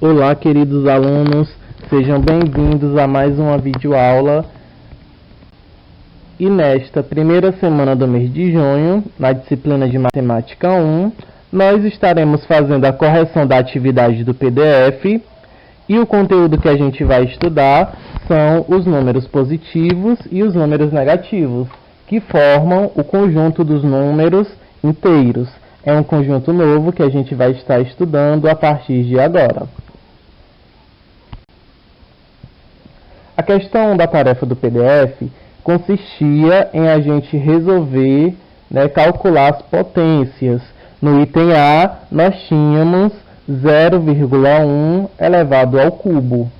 Olá, queridos alunos, sejam bem-vindos a mais uma videoaula. E nesta primeira semana do mês de junho, na disciplina de Matemática 1, nós estaremos fazendo a correção da atividade do PDF e o conteúdo que a gente vai estudar são os números positivos e os números negativos, que formam o conjunto dos números inteiros. É um conjunto novo que a gente vai estar estudando a partir de agora. A questão da tarefa do PDF consistia em a gente resolver, calcular as potências. No item A, nós tínhamos 0,1 elevado ao cubo.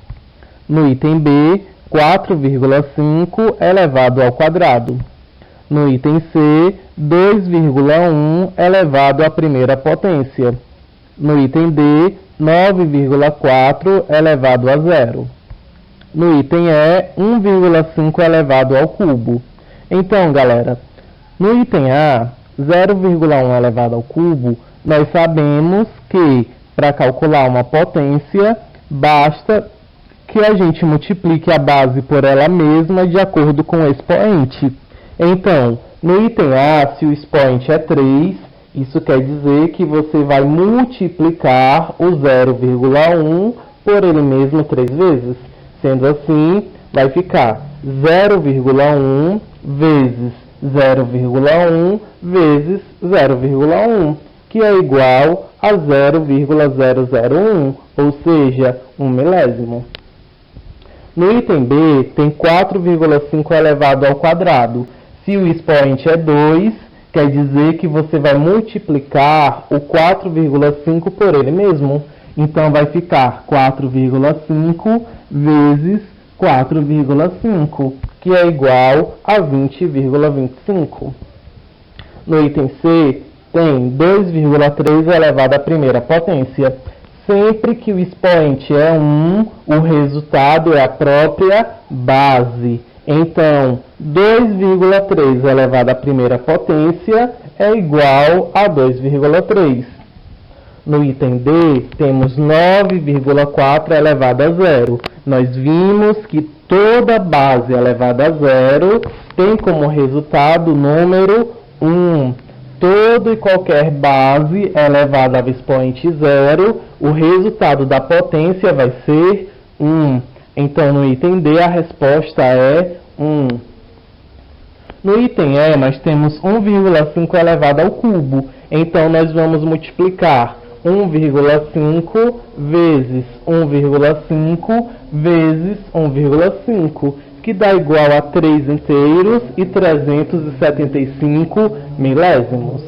No item B, 4,5 elevado ao quadrado. No item C, 2,1 elevado à primeira potência. No item D, 9,4 elevado a zero. No item E, 1,5 elevado ao cubo. Então, galera, no item A, 0,1 elevado ao cubo, nós sabemos que para calcular uma potência, basta que a gente multiplique a base por ela mesma de acordo com o expoente. Então, no item A, se o expoente é 3, isso quer dizer que você vai multiplicar o 0,1 por ele mesmo 3 vezes. Sendo assim, vai ficar 0,1 vezes 0,1 vezes 0,1, que é igual a 0,001, ou seja, 1 milésimo. No item B, tem 4,5 elevado ao quadrado. Se o expoente é 2, quer dizer que você vai multiplicar o 4,5 por ele mesmo. Então, vai ficar 4,5 vezes 4,5, que é igual a 20,25. No item C, tem 2,3 elevado à primeira potência. Sempre que o expoente é 1, o resultado é a própria base. Então, 2,3 elevado à primeira potência é igual a 2,3. No item D, temos 9,4 elevado a zero. Nós vimos que toda base elevada a zero tem como resultado o número 1. Toda e qualquer base elevada ao expoente zero, o resultado da potência vai ser 1. Então, no item D, a resposta é 1. No item E, nós temos 1,5 elevado ao cubo. Então, nós vamos multiplicar 1,5 vezes 1,5 vezes 1,5, que dá igual a 3 inteiros e 375 milésimos.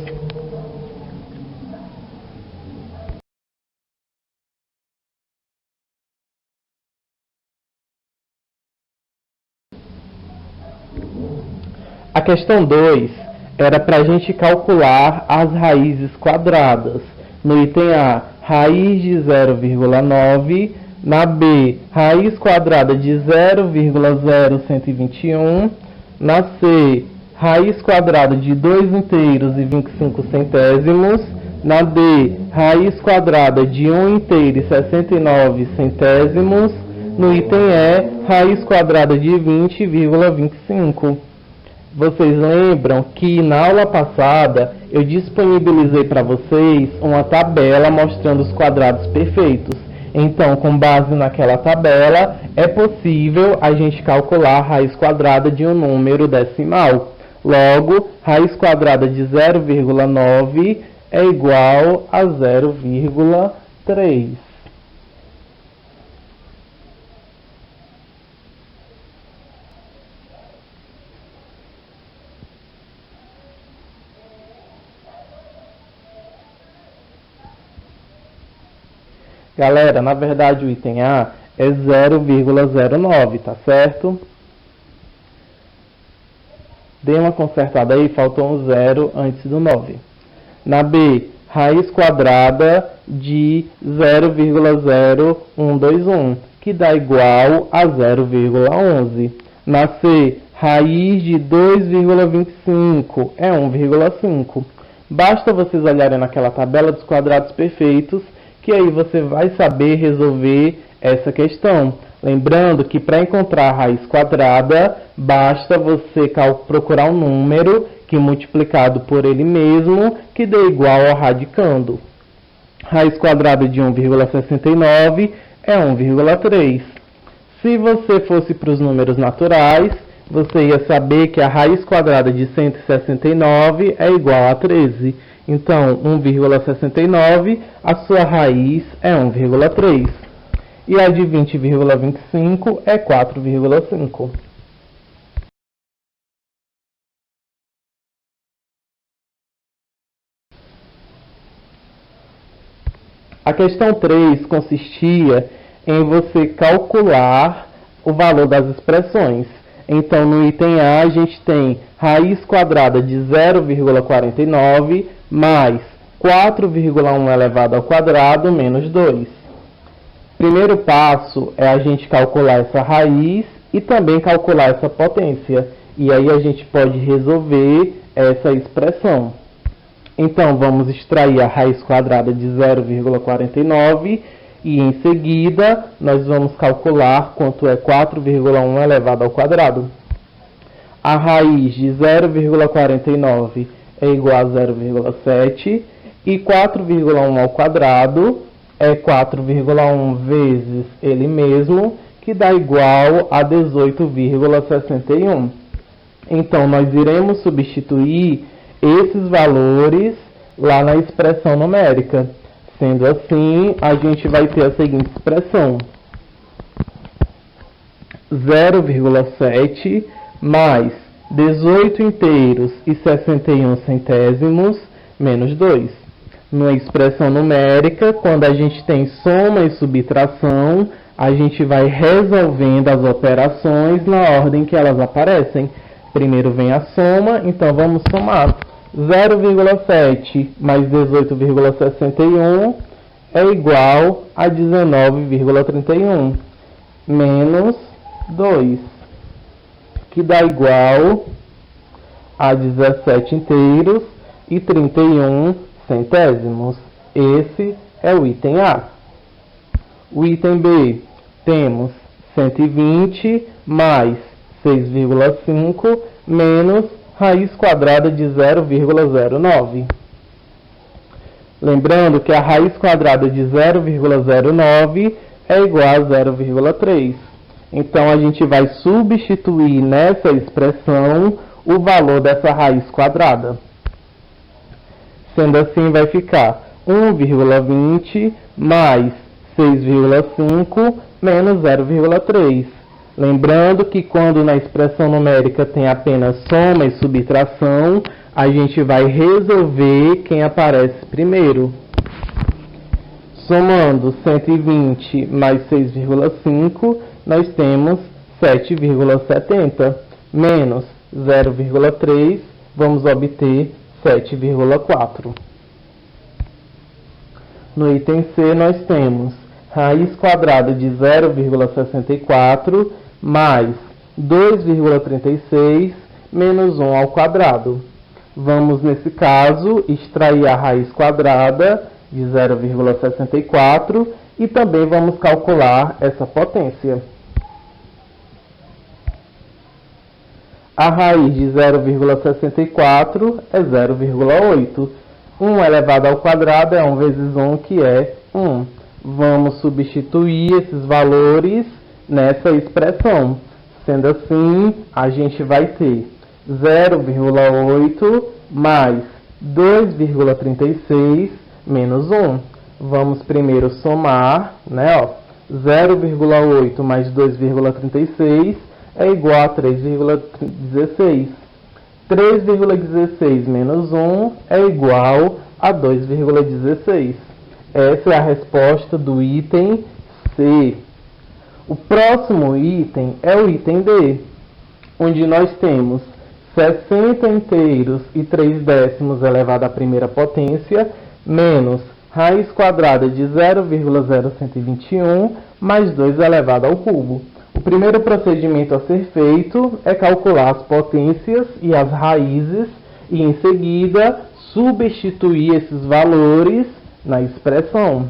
A questão 2 era para a gente calcular as raízes quadradas. No item A, raiz de 0,9. Na B, raiz quadrada de 0,0121. Na C, raiz quadrada de 2 inteiros e 25 centésimos. Na D, raiz quadrada de 1 inteiro e 69 centésimos. No item E, raiz quadrada de 20,25. Vocês lembram que na aula passada eu disponibilizei para vocês uma tabela mostrando os quadrados perfeitos. Então, com base naquela tabela, é possível a gente calcular a raiz quadrada de um número decimal. Logo, raiz quadrada de 0,9 é igual a 0,3. Galera, na verdade o item A é 0,09, tá certo? Dê uma consertada aí, faltou um 0 antes do 9. Na B, raiz quadrada de 0,0121, que dá igual a 0,11. Na C, raiz de 2,25 é 1,5. Basta vocês olharem naquela tabela dos quadrados perfeitos que aí você vai saber resolver essa questão. Lembrando que para encontrar a raiz quadrada, basta você procurar um número que multiplicado por ele mesmo, que dê igual ao radicando. Raiz quadrada de 1,69 é 1,3. Se você fosse para os números naturais, você ia saber que a raiz quadrada de 169 é igual a 13. Então, 1,69, a sua raiz é 1,3. E a de 20,25 é 4,5. A questão 3 consistia em você calcular o valor das expressões. Então, no item A, a gente tem raiz quadrada de 0,49 mais 4,1 elevado ao quadrado menos 2. Primeiro passo é a gente calcular essa raiz e também calcular essa potência. E aí a gente pode resolver essa expressão. Então, vamos extrair a raiz quadrada de 0,49 e, em seguida, nós vamos calcular quanto é 4,1 elevado ao quadrado. A raiz de 0,49 é igual a 0,7 e 4,1 ao quadrado é 4,1 vezes ele mesmo, que dá igual a 18,61. Então, nós iremos substituir esses valores lá na expressão numérica. Sendo assim, a gente vai ter a seguinte expressão: 0,7 mais 18 inteiros e 61 centésimos menos 2. Numa expressão numérica, quando a gente tem soma e subtração, a gente vai resolvendo as operações na ordem que elas aparecem. Primeiro vem a soma, então vamos somar. 0,7 mais 18,61 é igual a 19,31 menos 2, que dá igual a 17 inteiros e 31 centésimos. Esse é o item A. O item B, temos 120 mais 6,5 menos raiz quadrada de 0,09. Lembrando que a raiz quadrada de 0,09 é igual a 0,3. Então, a gente vai substituir nessa expressão o valor dessa raiz quadrada. Sendo assim, vai ficar 1,20 mais 6,5 menos 0,3. Lembrando que quando na expressão numérica tem apenas soma e subtração, a gente vai resolver quem aparece primeiro. Somando 120 mais 6,5, nós temos 7,70. Menos 0,3, vamos obter 7,4. No item C, nós temos raiz quadrada de 0,64 mais 2,36 menos 1 ao quadrado. Vamos, nesse caso, extrair a raiz quadrada de 0,64 e também vamos calcular essa potência. A raiz de 0,64 é 0,8. 1 elevado ao quadrado é 1 vezes 1, que é 1. Vamos substituir esses valores nessa expressão. Sendo assim, a gente vai ter 0,8 mais 2,36 menos 1. Vamos primeiro somar, né? 0,8 mais 2,36 é igual a 3,16. 3,16 menos 1 é igual a 2,16. Essa é a resposta do item C. O próximo item é o item D, onde nós temos 60 inteiros e 3 décimos elevado à primeira potência, menos raiz quadrada de 0,0121 mais 2 elevado ao cubo. O primeiro procedimento a ser feito é calcular as potências e as raízes e, em seguida, substituir esses valores na expressão.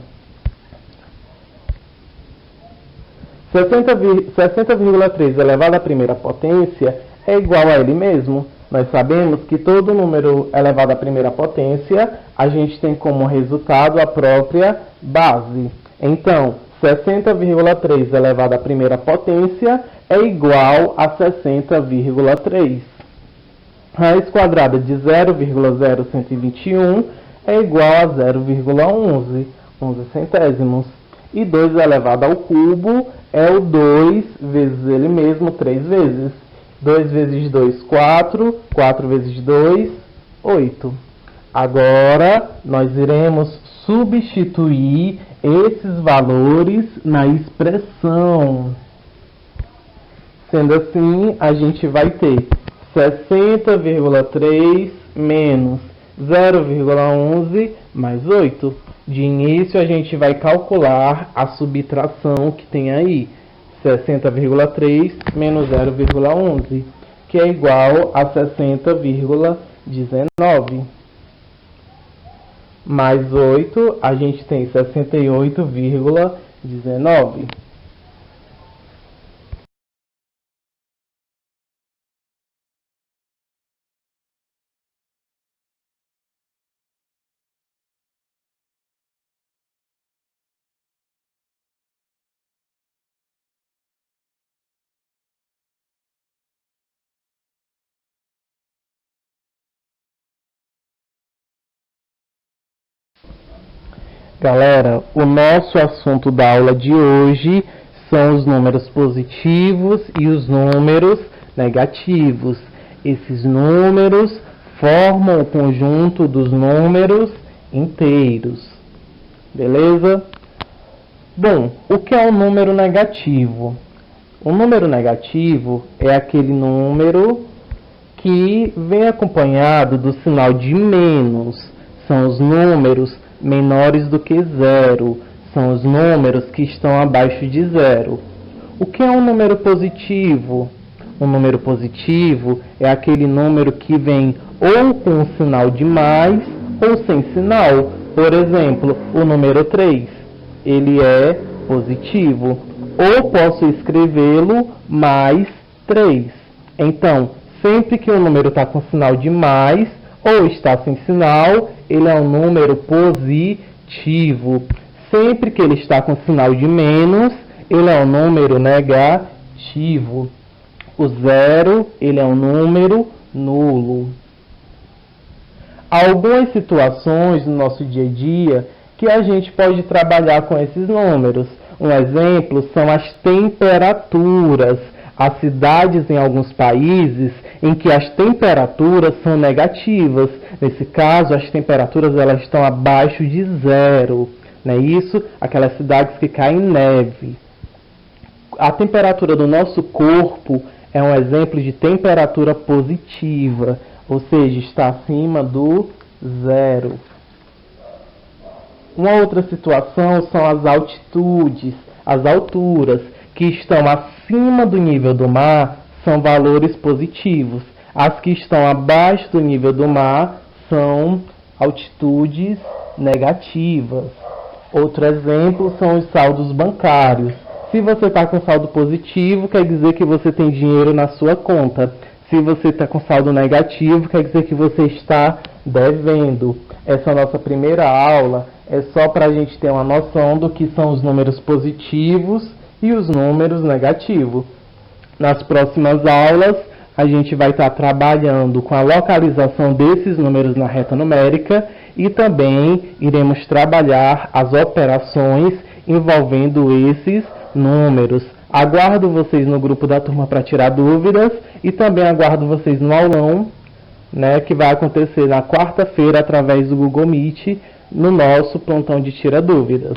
60,3 elevado à primeira potência é igual a ele mesmo. Nós sabemos que todo número elevado à primeira potência, a gente tem como resultado a própria base. Então, 60,3 elevado à primeira potência é igual a 60,3. Raiz quadrada de 0,0121 é igual a 0,11, 11 centésimos. E 2 elevado ao cubo é o 2 vezes ele mesmo, 3 vezes. 2 vezes 2, 4. 4 vezes 2, 8. Agora, nós iremos substituir esses valores na expressão. Sendo assim, a gente vai ter 60,3 menos 0,11 mais 8. De início, a gente vai calcular a subtração que tem aí. 60,3 menos 0,11, que é igual a 60,19. Mais 8, a gente tem 68,19. Galera, o nosso assunto da aula de hoje são os números positivos e os números negativos. Esses números formam o conjunto dos números inteiros. Beleza? Bom, o que é um número negativo? Um número negativo é aquele número que vem acompanhado do sinal de menos. São os números menores do que zero. São os números que estão abaixo de zero. O que é um número positivo? Um número positivo é aquele número que vem ou com um sinal de mais ou sem sinal. Por exemplo, o número 3. Ele é positivo. Ou posso escrevê-lo mais 3. Então, sempre que o número está com sinal de mais ou está sem sinal, ele é um número positivo. Sempre que ele está com sinal de menos, ele é um número negativo. O 0, ele é um número nulo. Há algumas situações no nosso dia a dia que a gente pode trabalhar com esses números. Um exemplo são as temperaturas. Há cidades em alguns países em que as temperaturas são negativas. Nesse caso, as temperaturas elas estão abaixo de zero. Não é isso? Aquelas cidades que caem neve. A temperatura do nosso corpo é um exemplo de temperatura positiva, ou seja, está acima do zero. Uma outra situação são as altitudes, as alturas, que estão acima do nível do mar são valores positivos. As que estão abaixo do nível do mar são altitudes negativas. Outro exemplo são os saldos bancários. Se você está com saldo positivo, quer dizer que você tem dinheiro na sua conta. Se você está com saldo negativo, quer dizer que você está devendo. Essa é a nossa primeira aula. É só para a gente ter uma noção do que são os números positivos e os números negativos. Nas próximas aulas, a gente vai estar trabalhando com a localização desses números na reta numérica e também iremos trabalhar as operações envolvendo esses números. Aguardo vocês no grupo da turma para tirar dúvidas e também aguardo vocês no aulão, que vai acontecer na quarta-feira através do Google Meet, no nosso plantão de tira dúvidas.